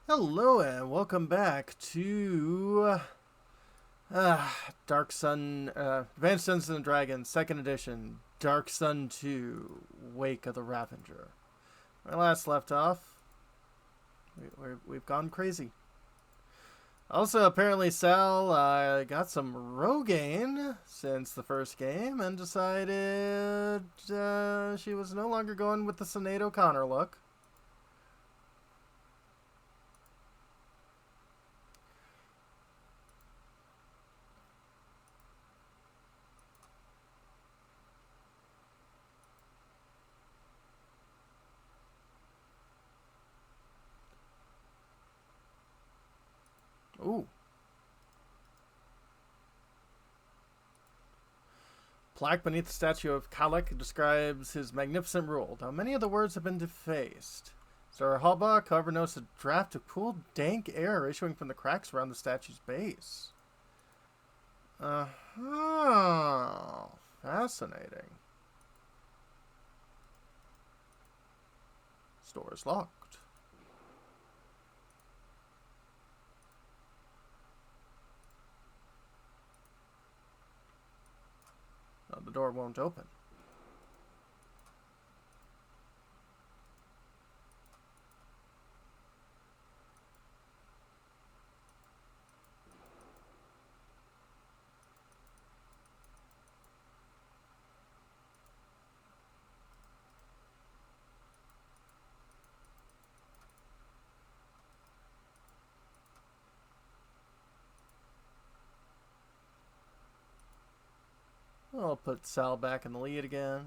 Hello and welcome back to Dark Sun, Advanced Dungeons and Dragons, Second Edition, Dark Sun 2, Wake of the Ravager. When I last left off, we've gone crazy. Also, apparently Sal got some Rogaine since the first game and decided she was no longer going with the Sinead O'Connor look. Ooh. Plaque beneath the statue of Kalek describes his magnificent rule, though many of the words have been defaced. Sir Halbach, however, noticed a draft of cool, dank air issuing from the cracks around the statue's base. Fascinating. Store is locked. The door won't open. I'll put Sal back in the lead again.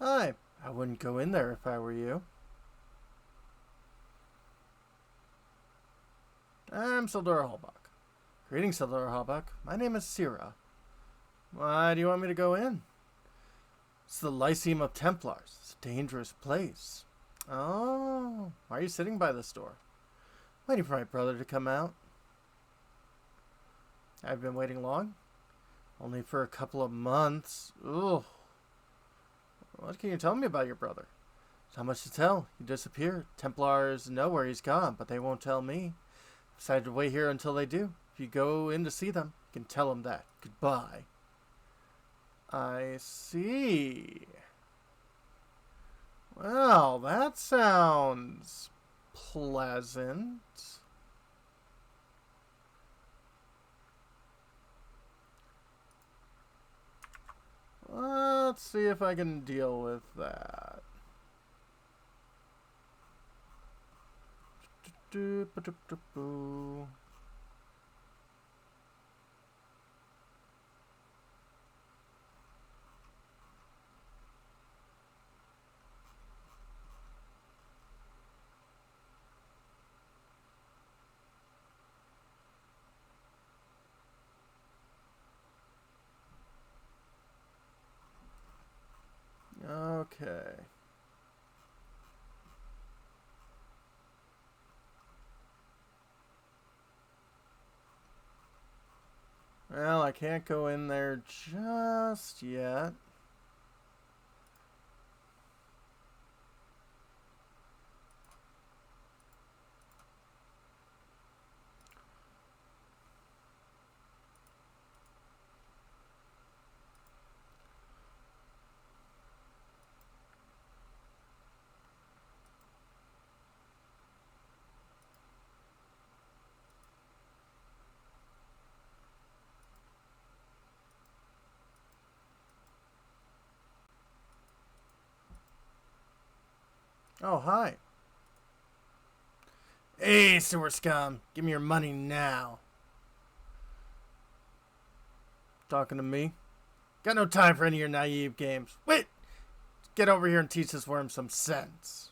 I wouldn't go in there if I were you. I'm Sildura Halbach. Greetings, Sildura Halbach. My name is Sira. Why do you want me to go in? It's the Lyceum of Templars. It's a dangerous place. Oh, why are you sitting by this door? Waiting for my brother to come out. I've been waiting long? Only for a couple of months. Ugh. What can you tell me about your brother? There's not much to tell. He disappeared. Templars know where he's gone, but they won't tell me. I decided to wait here until they do. If you go in to see them, you can tell them that. Goodbye. I see. Well, that sounds pleasant. Let's see if I can deal with that. Okay. Well, I can't go in there just yet. Oh, hi. Hey, sewer scum. Give me your money now. Talking to me? Got no time for any of your naive games. Wait! Get over here and teach this worm some sense.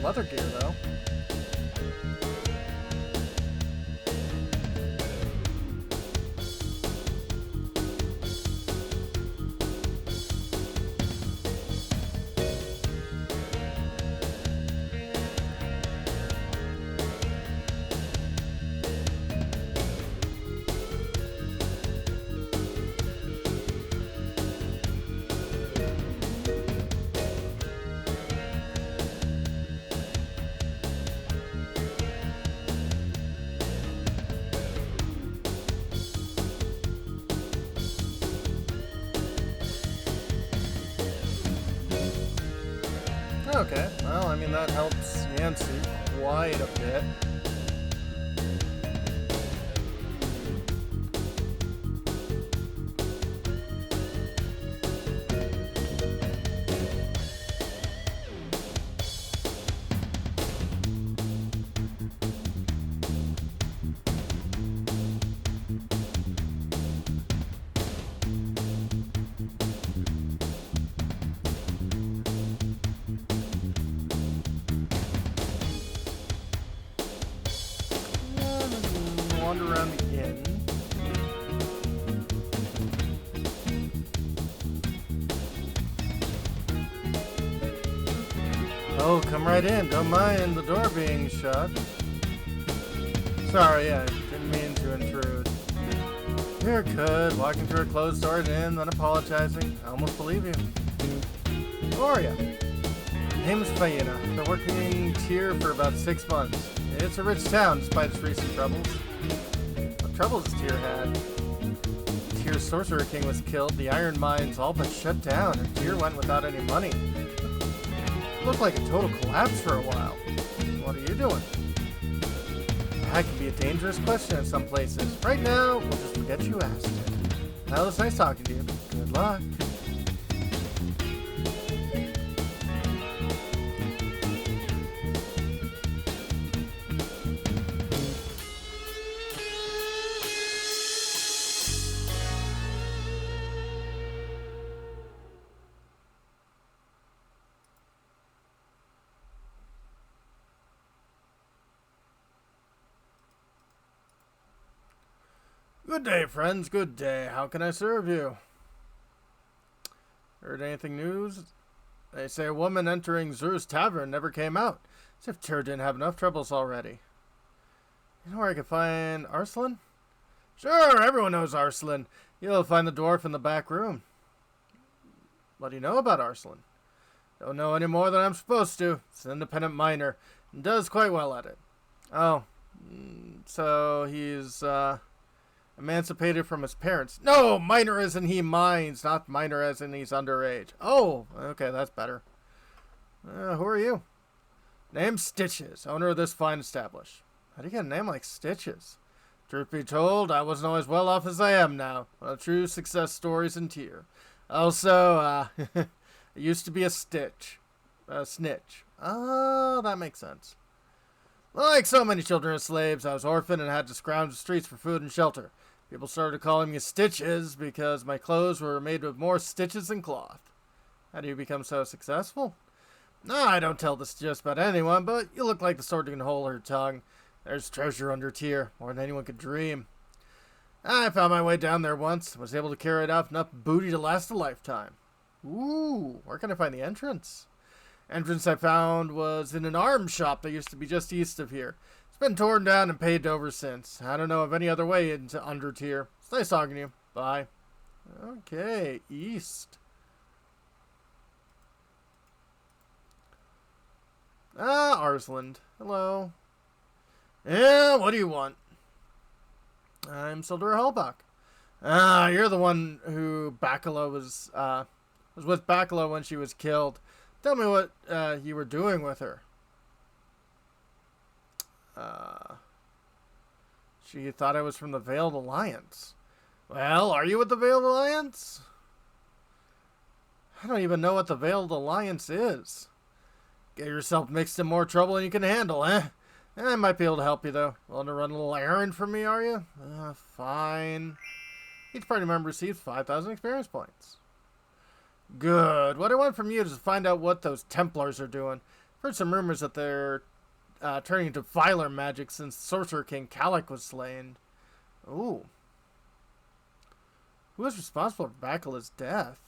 some leather gear, though. Okay, well, I mean, that helps Yancy quite a bit. Wander around the inn. Oh, come right in. Don't mind the door being shut. Sorry, I didn't mean to intrude. You're good. Walking through a closed door inn, then apologizing. I almost believe you. Who are you? My name is Faina. Been working here for about 6 months. It's a rich town, despite its recent troubles. What troubles Tyr had? Tyr's Sorcerer King was killed, the iron mines all but shut down, and Tyr went without any money. Looked like a total collapse for a while. What are you doing? That can be a dangerous question in some places. Right now, we'll just forget you asked it. Well, it's nice talking to you. Good luck. Good day, friends. Good day. How can I serve you? Heard anything news? They say a woman entering Zur's tavern never came out. As if Tyr didn't have enough troubles already. You know where I can find Arslan? Sure, everyone knows Arslan. You'll find the dwarf in the back room. What do you know about Arslan? Don't know any more than I'm supposed to. It's an independent miner and does quite well at it. Oh, so he's, emancipated from his parents. No, minor as in he mines, not minor as in he's underage. Oh, okay, that's better. Who are you? Name's Stitches, owner of this fine establishment. How do you get a name like Stitches? Truth be told, I wasn't always well off as I am now. Well, true success stories in Tyr. Also, I used to be a snitch. Oh, that makes sense. Like so many children of slaves, I was orphaned and had to scrounge the streets for food and shelter. People started calling me Stitches because my clothes were made with more stitches than cloth. How do you become so successful? No, I don't tell this just about anyone, but you look like the sort who can hold her tongue. There's treasure under Tyr, more than anyone could dream. I found my way down there once, was able to carry it off enough booty to last a lifetime. Ooh, where can I find the entrance? Entrance I found was in an arms shop that used to be just east of here. It's been torn down and paved over since. I don't know of any other way into under Tyr. It's nice talking to you. Bye. Okay, east. Arslan. Hello. Yeah, what do you want? I'm Sildura Hellbach. You're the one who Bacala was with Bacala when she was killed. Tell me what you were doing with her. She thought I was from the Veiled Alliance. Well, are you with the Veiled Alliance? I don't even know what the Veiled Alliance is. Get yourself mixed in more trouble than you can handle, eh? I might be able to help you, though. Willing to run a little errand for me, are you? Fine. Each party member receives 5,000 experience points. Good. What I want from you is to find out what those Templars are doing. Heard some rumors that they're turning to viler magic since Sorcerer King Kalik was slain. Ooh. Who was responsible for Bakula's death?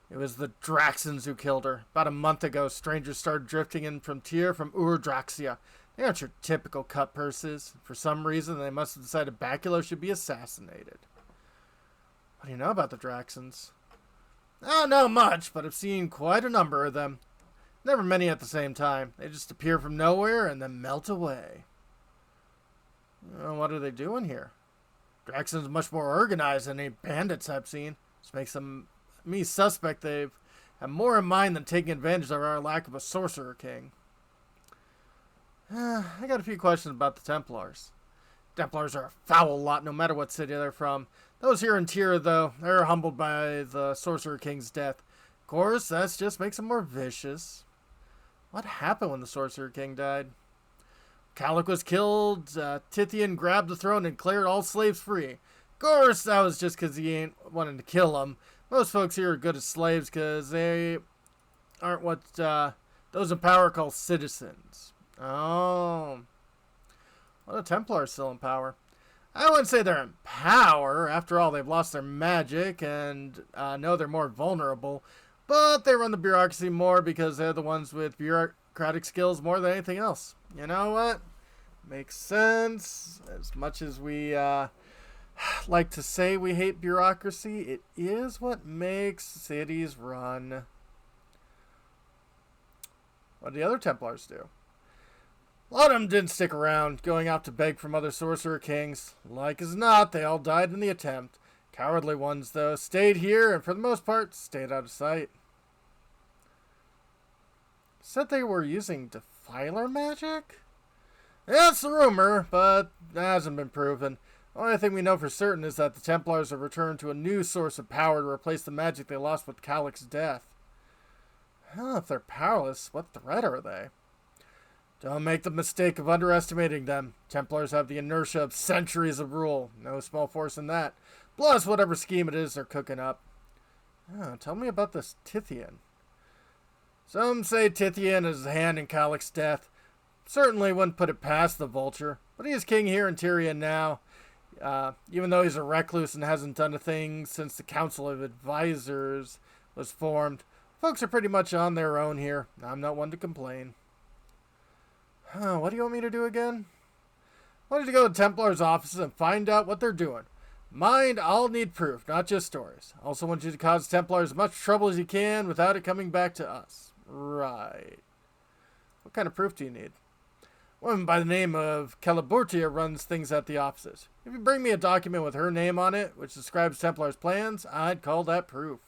It was the Draxons who killed her. About a month ago, strangers started drifting in from Tyr from Ur-Draxia. They aren't your typical cut purses. For some reason, they must have decided Bakula should be assassinated. What do you know about the Draxons? I don't know much, but I've seen quite a number of them. Never many at the same time. They just appear from nowhere and then melt away. What are they doing here? Draxon's much more organized than any bandits I've seen. This makes me suspect they've had more in mind than taking advantage of our lack of a sorcerer king. I got a few questions about the Templars. Templars are a foul lot no matter what city they're from. Those here in Tyr, though, they're humbled by the sorcerer king's death. Of course, that just makes them more vicious. What happened when the sorcerer king died? Kalik was killed, Tithian grabbed the throne and declared all slaves free. Of course, that was just because he ain't wanting to kill them. Most folks here are good as slaves because they aren't what those in power call citizens. Oh. Well, the Templars still in power. I wouldn't say they're in power. After all, they've lost their magic and know they're more vulnerable. But they run the bureaucracy more because they're the ones with bureaucratic skills more than anything else. You know what? Makes sense. As much as we like to say we hate bureaucracy, it is what makes cities run. What do the other Templars do? A lot of them didn't stick around, going out to beg from other sorcerer kings. Like as not, they all died in the attempt. Cowardly ones, though, stayed here and for the most part, stayed out of sight. Said they were using defiler magic? Yeah, that's the rumor, but that hasn't been proven. The only thing we know for certain is that the Templars have returned to a new source of power to replace the magic they lost with Kalik's death. Well, if they're powerless, what threat are they? Don't make the mistake of underestimating them. Templars have the inertia of centuries of rule. No small force in that. Plus, whatever scheme it is they're cooking up. Oh, tell me about this Tithian. Some say Tithian is a hand in Kalik's death. Certainly wouldn't put it past the Vulture. But he is king here in Tyrian now. Even though he's a recluse and hasn't done a thing since the Council of Advisors was formed. Folks are pretty much on their own here. I'm not one to complain. What do you want me to do again? I wanted to go to Templar's offices and find out what they're doing. Mind, I'll need proof, not just stories. I also want you to cause Templar as much trouble as you can without it coming back to us. Right. What kind of proof do you need? A woman by the name of Caliburtia runs things at the offices. If you bring me a document with her name on it, which describes Templar's plans, I'd call that proof.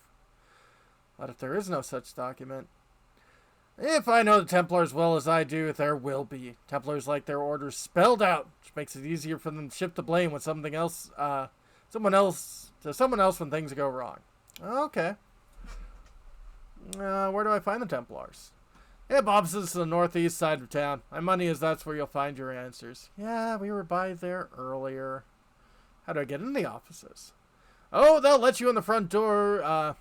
But if there is no such document? If I know the Templar as well as I do, there will be. Templars like their orders spelled out, which makes it easier for them to shift the blame when someone else when things go wrong. Okay. Where do I find the Templars? They have offices to the northeast side of town. My money is that's where you'll find your answers. Yeah, we were by there earlier. How do I get in the offices? Oh, they'll let you in the front door,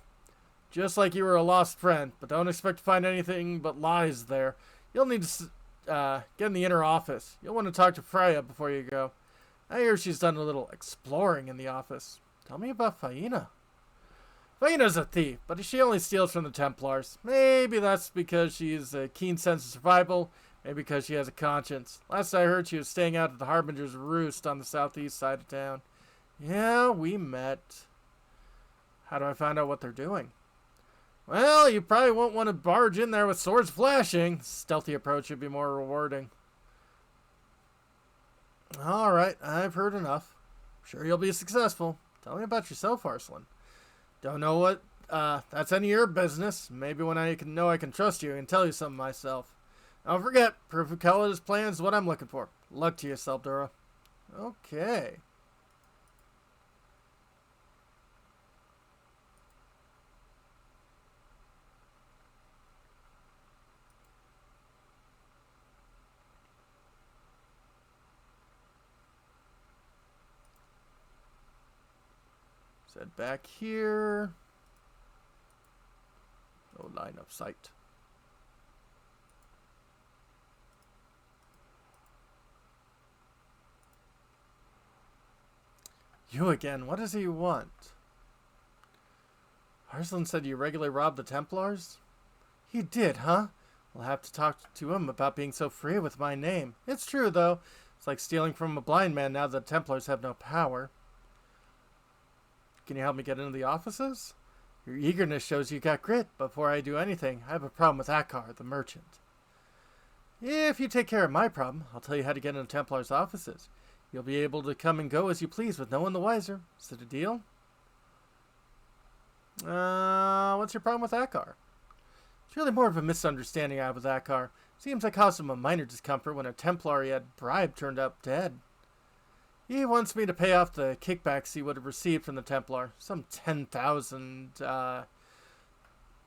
just like you were a lost friend, but don't expect to find anything but lies there. You'll need to get in the inner office. You'll want to talk to Freya before you go. I hear she's done a little exploring in the office. Tell me about Faina. Faina's a thief, but she only steals from the Templars. Maybe that's because she's a keen sense of survival, maybe because she has a conscience. Last I heard, she was staying out at the Harbinger's Roost on the southeast side of town. Yeah, we met. How do I find out what they're doing? Well, you probably won't want to barge in there with swords flashing. Stealthy approach would be more rewarding. Alright, I've heard enough. Sure you'll be successful. Tell me about yourself, Arslan. Don't know what, that's any of your business. Maybe when I can trust you, I can tell you something myself. Don't forget, proof of Kala's plans is what I'm looking for. Luck to you, Seldora. Okay. Head back here. No line of sight. You again. What does he want? Arslan said you regularly rob the Templars? He did, huh? We'll have to talk to him about being so free with my name. It's true, though. It's like stealing from a blind man now that the Templars have no power. Can you help me get into the offices? Your eagerness shows you got grit. Before I do anything, I have a problem with Akar, the merchant. If you take care of my problem, I'll tell you how to get into Templar's offices. You'll be able to come and go as you please with no one the wiser. Is it a deal? What's your problem with Akar? It's really more of a misunderstanding I have with Akar. Seems I caused him a minor discomfort when a Templar he had bribed turned up dead. He wants me to pay off the kickbacks he would have received from the Templar. Some 10,000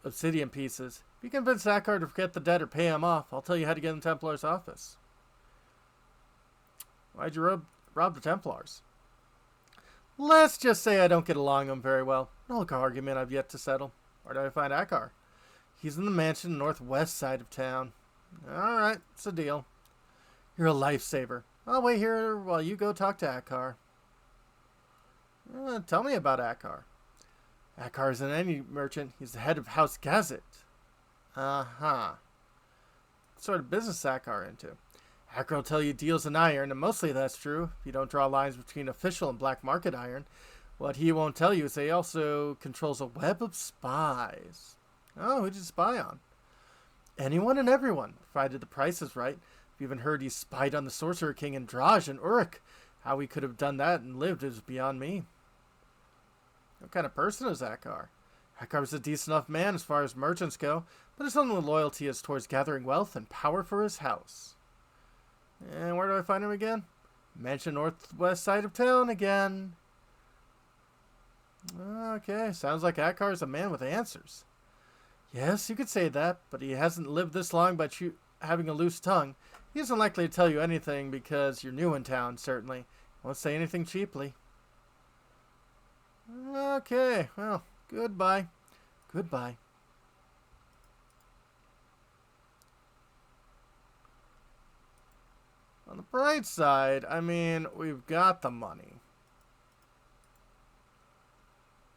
obsidian pieces. If you convince Akar to forget the debt or pay him off, I'll tell you how to get in the Templar's office. Why'd you rob the Templars? Let's just say I don't get along with him very well. No argument I've yet to settle. Where do I find Akar? He's in the mansion northwest side of town. Alright, it's a deal. You're a lifesaver. I'll wait here while you go talk to Akar. Tell me about Akar. Akar isn't any merchant. He's the head of House Gazet. Uh-huh. What sort of business Akar into? Akar will tell you deals in iron, and mostly that's true if you don't draw lines between official and black market iron. What he won't tell you is he also controls a web of spies. Oh, who did you spy on? Anyone and everyone, provided the price is right. I've even heard he spied on the Sorcerer King Andraj and Uruk. How he could have done that and lived is beyond me. What kind of person is Akar? Akar's a decent enough man as far as merchants go, but his only loyalty is towards gathering wealth and power for his house. And where do I find him again? Mansion northwest side of town again. Okay, sounds like Akar's a man with answers. Yes, you could say that, but he hasn't lived this long by having a loose tongue. He isn't likely to tell you anything because you're new in town, certainly. Won't say anything cheaply. Okay, well, goodbye. Goodbye. On the bright side, I mean, we've got the money.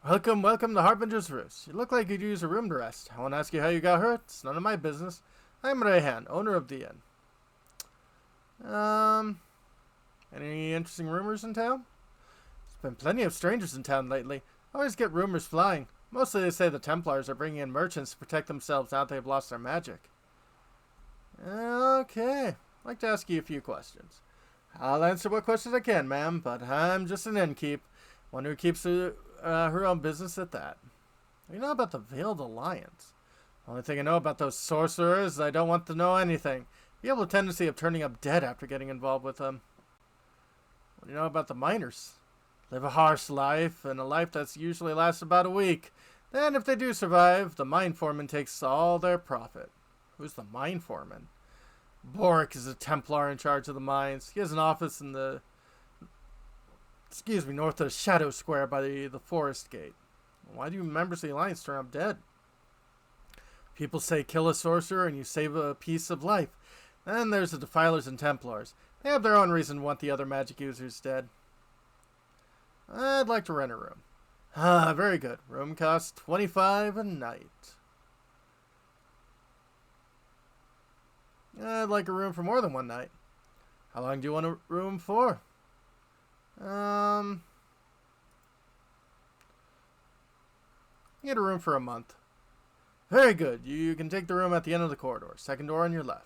Welcome, welcome to Harbinger's Roost. You look like you'd use a room to rest. I won't ask you how you got hurt. It's none of my business. I'm Rayhan, owner of the inn. Any interesting rumors in town? There's been plenty of strangers in town lately. I always get rumors flying. Mostly they say the Templars are bringing in merchants to protect themselves now that they've lost their magic. Okay, I'd like to ask you a few questions. I'll answer what questions I can, ma'am, but I'm just an innkeep. One who keeps her own business at that. You know about the Veiled Alliance? The only thing I know about those sorcerers is I don't want to know anything. You have a tendency of turning up dead after getting involved with them. What do you know about the miners? Live a harsh life, and a life that's usually lasts about a week. Then, if they do survive, the mine foreman takes all their profit. Who's the mine foreman? Boric is a Templar in charge of the mines. He has an office in the north of Shadow Square by the Forest Gate. Why do members of the Alliance turn up dead? People say kill a sorcerer and you save a piece of life. Then there's the Defilers and Templars. They have their own reason to want the other magic users dead. I'd like to rent a room. Ah, very good. Room costs $25 a night. I'd like a room for more than one night. How long do you want a room for? Get a room for a month. Very good. You can take the room at the end of the corridor. Second door on your left.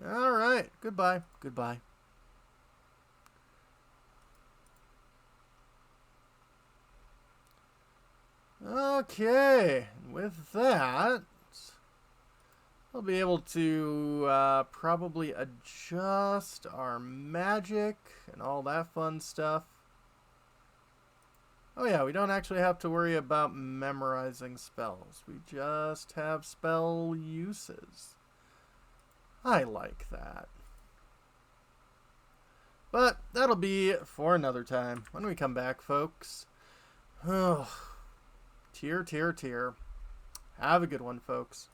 Alright. Goodbye. Goodbye. Okay. With that, we'll be able to probably adjust our magic and all that fun stuff. Oh yeah, we don't actually have to worry about memorizing spells. We just have spell uses. I like that. But that'll be for another time. When we come back, folks. Oh, tear. Have a good one, folks.